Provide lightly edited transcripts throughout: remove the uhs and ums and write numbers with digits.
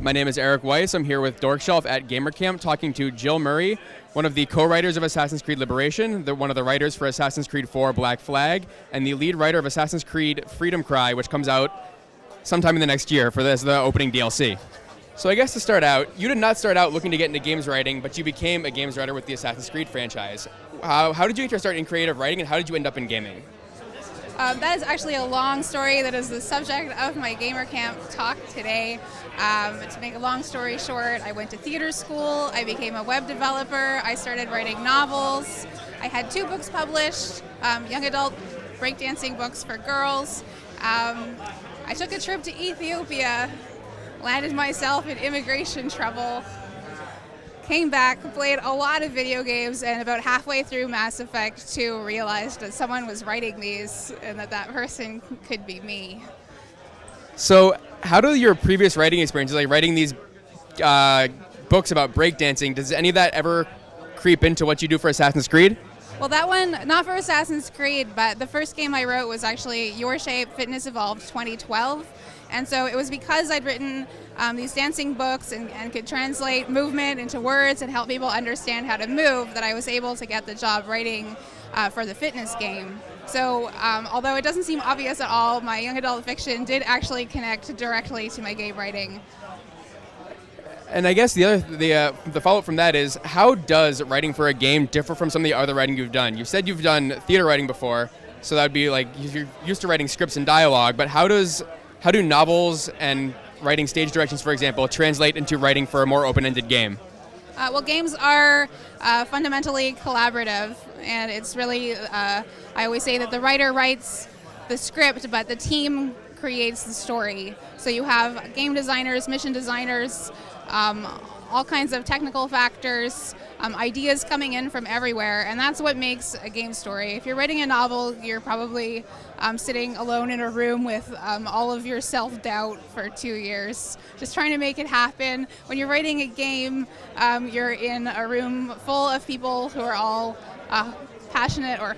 My name is Eric Weiss. I'm here with Dorkshelf at Gamercamp talking to Jill Murray, one of the co-writers of Assassin's Creed Liberation, one of the writers for Assassin's Creed 4 Black Flag, and the lead writer of Assassin's Creed Freedom Cry, which comes out sometime in the next year for the opening DLC. So I guess to start out, you did not start out looking to get into games writing, but you became a games writer with the Assassin's Creed franchise. How did you get your start in creative writing, and how did you end up in gaming? That is actually a long story that is the subject of my Gamercamp talk today. To make a long story short, I went to theater school, I became a web developer, I started writing novels, I had 2 books published, young adult breakdancing books for girls. I took a trip to Ethiopia, landed myself in immigration trouble, came back, played a lot of video games, and about halfway through Mass Effect 2 realized that someone was writing these and that person could be me. So how do your previous writing experiences, like writing these books about breakdancing, does any of that ever creep into what you do for Assassin's Creed? Well, that one, not for Assassin's Creed, but the first game I wrote was actually Your Shape Fitness Evolved 2012. And so it was because I'd written these dancing books and could translate movement into words and help people understand how to move that I was able to get the job writing for the fitness game. So although it doesn't seem obvious at all, my young adult fiction did actually connect directly to my game writing. And I guess the follow-up from that is, how does writing for a game differ from some of the other writing you've done? You said you've done theater writing before, so that would be like you're used to writing scripts and dialogue, but how do novels and writing stage directions, for example, translate into writing for a more open-ended game? Well, games are fundamentally collaborative, and it's really, I always say that the writer writes the script, but the team creates the story. So you have game designers, mission designers, all kinds of technical factors, ideas coming in from everywhere, and that's what makes a game story. If you're writing a novel, you're probably sitting alone in a room with all of your self-doubt for 2 years, just trying to make it happen. When you're writing a game, you're in a room full of people who are all passionate, or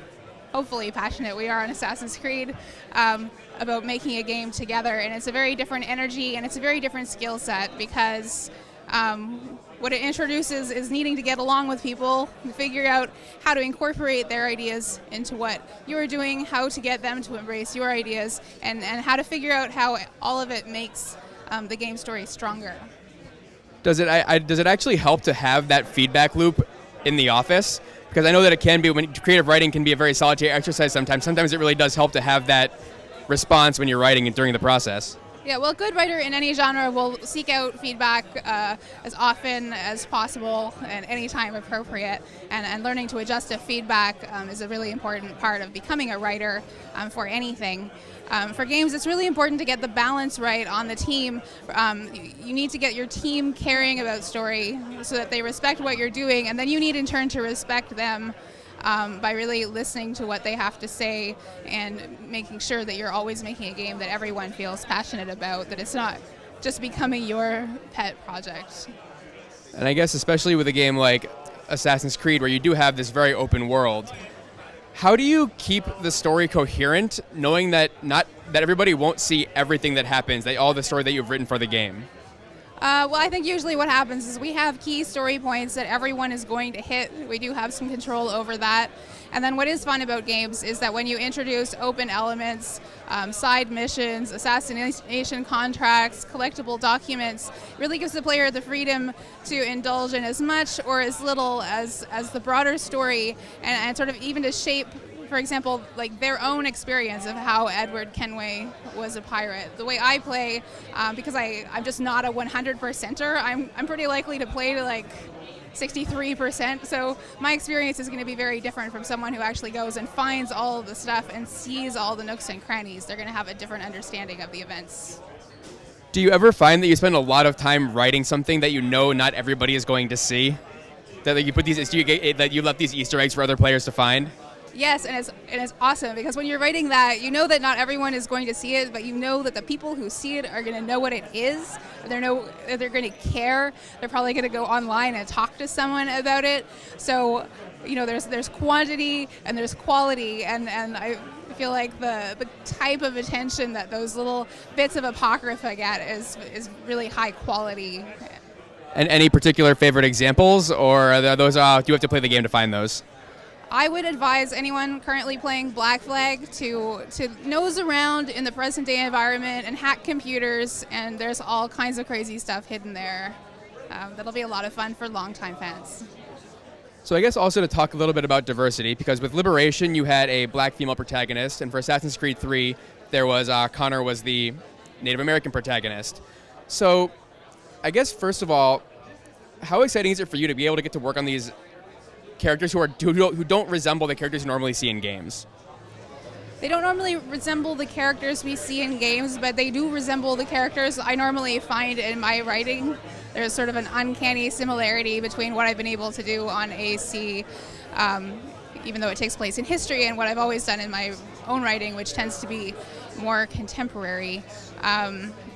hopefully passionate, we are on Assassin's Creed, about making a game together, and it's a very different energy and it's a very different skill set, because what it introduces is needing to get along with people, figure out how to incorporate their ideas into what you're doing, how to get them to embrace your ideas, and how to figure out how all of it makes the game story stronger. Does it actually help to have that feedback loop in the office? Because I know that it can be, when creative writing can be a very solitary exercise sometimes. Sometimes it really does help to have that response when you're writing and during the process. Yeah, well, a good writer in any genre will seek out feedback as often as possible and anytime appropriate, and learning to adjust to feedback is a really important part of becoming a writer for anything. For games, it's really important to get the balance right on the team. You need to get your team caring about story so that they respect what you're doing, and then you need in turn to respect them by really listening to what they have to say and making sure that you're always making a game that everyone feels passionate about, that it's not just becoming your pet project. And I guess especially with a game like Assassin's Creed, where you do have this very open world, how do you keep the story coherent, knowing that that everybody won't see everything that happens, all the story that you've written for the game? Well, I think usually what happens is we have key story points that everyone is going to hit. We do have some control over that. And then what is fun about games is that when you introduce open elements, side missions, assassination contracts, collectible documents, it really gives the player the freedom to indulge in as much or as little as the broader story, and sort of even to shape, for example, like their own experience of how Edward Kenway was a pirate. The way I play, because I'm just not a 100%er, I'm pretty likely to play to like 63%, so my experience is going to be very different from someone who actually goes and finds all of the stuff and sees all the nooks and crannies. They're going to have a different understanding of the events. Do you ever find that you spend a lot of time writing something that you know not everybody is going to see? That you put that you left these Easter eggs for other players to find? Yes, and it's awesome, because when you're writing that, you know that not everyone is going to see it, but you know that the people who see it are going to know what it is. They're going to care. They're probably going to go online and talk to someone about it. So, you know, there's quantity and there's quality, and I feel like the type of attention that those little bits of apocrypha get is really high quality. And any particular favorite examples, or are those do you have to play the game to find those? I would advise anyone currently playing Black Flag to nose around in the present day environment and hack computers, and there's all kinds of crazy stuff hidden there. That'll be a lot of fun for longtime fans. So I guess also to talk a little bit about diversity, because with Liberation you had a black female protagonist, and for Assassin's Creed 3 there was Connor was the Native American protagonist. So I guess first of all, how exciting is it for you to be able to get to work on these characters who don't resemble the characters you normally see in games? They don't normally resemble the characters we see in games, but they do resemble the characters I normally find in my writing. There's sort of an uncanny similarity between what I've been able to do on AC, even though it takes place in history, and what I've always done in my own writing, which tends to be more contemporary.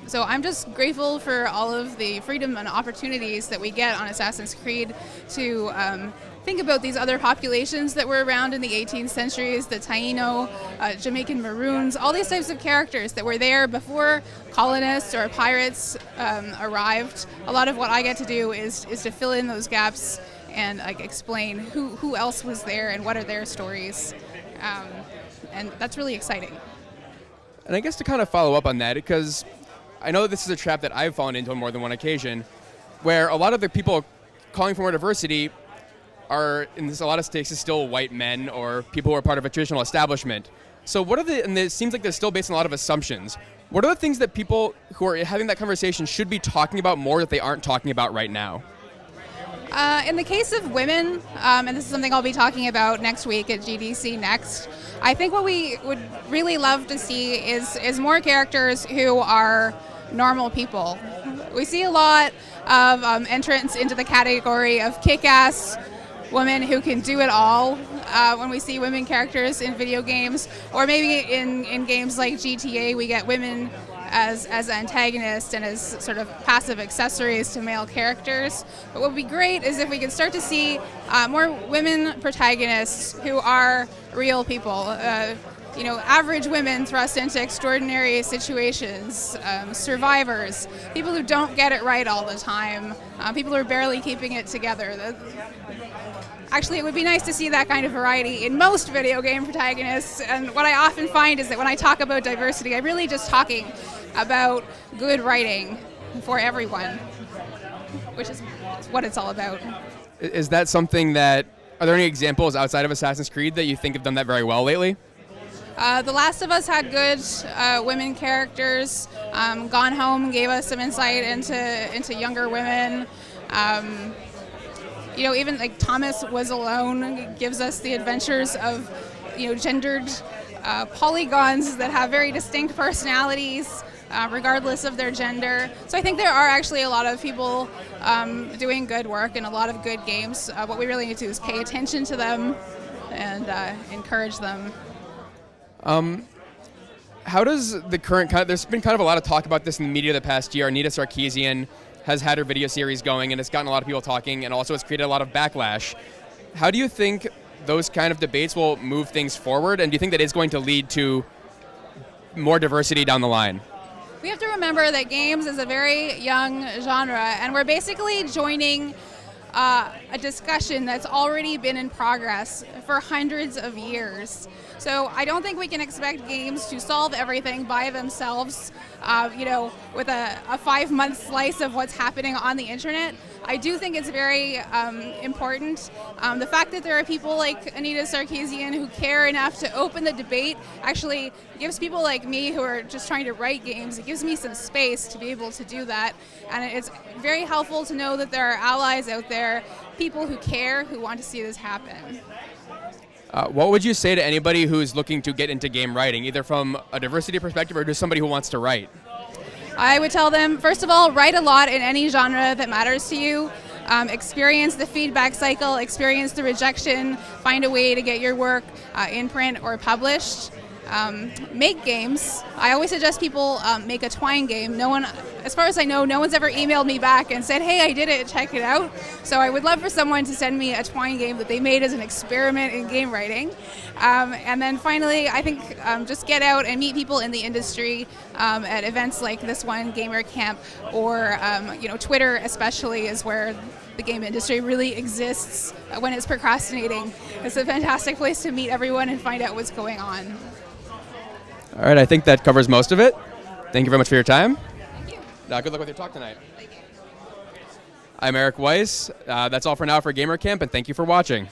So I'm just grateful for all of the freedom and opportunities that we get on Assassin's Creed to think about these other populations that were around in the 18th centuries, the Taino, Jamaican Maroons, all these types of characters that were there before colonists or pirates arrived. A lot of what I get to do is to fill in those gaps and explain who else was there and what are their stories. And that's really exciting. And I guess to kind of follow up on that, because I know that this is a trap that I've fallen into on more than one occasion, where a lot of the people calling for more diversity are, in a lot of cases, still white men or people who are part of a traditional establishment. So what are and it seems like they're still based on a lot of assumptions. What are the things that people who are having that conversation should be talking about more that they aren't talking about right now? In the case of women, and this is something I'll be talking about next week at GDC Next, I think what we would really love to see is more characters who are normal people. We see a lot of entrants into the category of kick-ass women who can do it all when we see women characters in video games, or maybe in games like GTA we get women as antagonists and as sort of passive accessories to male characters. But what would be great is if we could start to see more women protagonists who are real people, average women thrust into extraordinary situations, survivors, people who don't get it right all the time, people who are barely keeping it together. Actually, it would be nice to see that kind of variety in most video game protagonists, and what I often find is that when I talk about diversity, I'm really just talking about good writing for everyone, which is what it's all about. Is that something that, are there any examples outside of Assassin's Creed that you think have done that very well lately? The Last of Us had good women characters. Gone Home gave us some insight into younger women. Even like Thomas Was Alone gives us the adventures of, gendered polygons that have very distinct personalities, regardless of their gender. So I think there are actually a lot of people doing good work and a lot of good games. What we really need to do is pay attention to them and encourage them. How does the current there's been kind of a lot of talk about this in the media the past year. Anita Sarkeesian has had her video series going, and it's gotten a lot of people talking, and also it's created a lot of backlash. How do you think those kind of debates will move things forward, and do you think that it's going to lead to more diversity down the line? We have to remember that games is a very young genre, and we're basically joining a discussion that's already been in progress for hundreds of years. So I don't think we can expect games to solve everything by themselves, with a 5-month slice of what's happening on the internet. I do think it's very important. The fact that there are people like Anita Sarkeesian who care enough to open the debate actually gives people like me who are just trying to write games, it gives me some space to be able to do that. And it's very helpful to know that there are allies out there, people who care, who want to see this happen. What would you say to anybody who's looking to get into game writing, either from a diversity perspective or just somebody who wants to write? I would tell them, first of all, write a lot in any genre that matters to you. Experience the feedback cycle, experience the rejection, find a way to get your work in print or published. make games. I always suggest people make a Twine game. No one, as far as I know, no one's ever emailed me back and said, hey, I did it, check it out. So I would love for someone to send me a Twine game that they made as an experiment in game writing. And then finally, I think just get out and meet people in the industry at events like this one, Gamercamp, or Twitter especially is where the game industry really exists when it's procrastinating. It's a fantastic place to meet everyone and find out what's going on. All right, I think that covers most of it. Thank you very much for your time. Thank you. Good luck with your talk tonight. Thank you. I'm Eric Weiss. That's all for now for Gamercamp, and thank you for watching.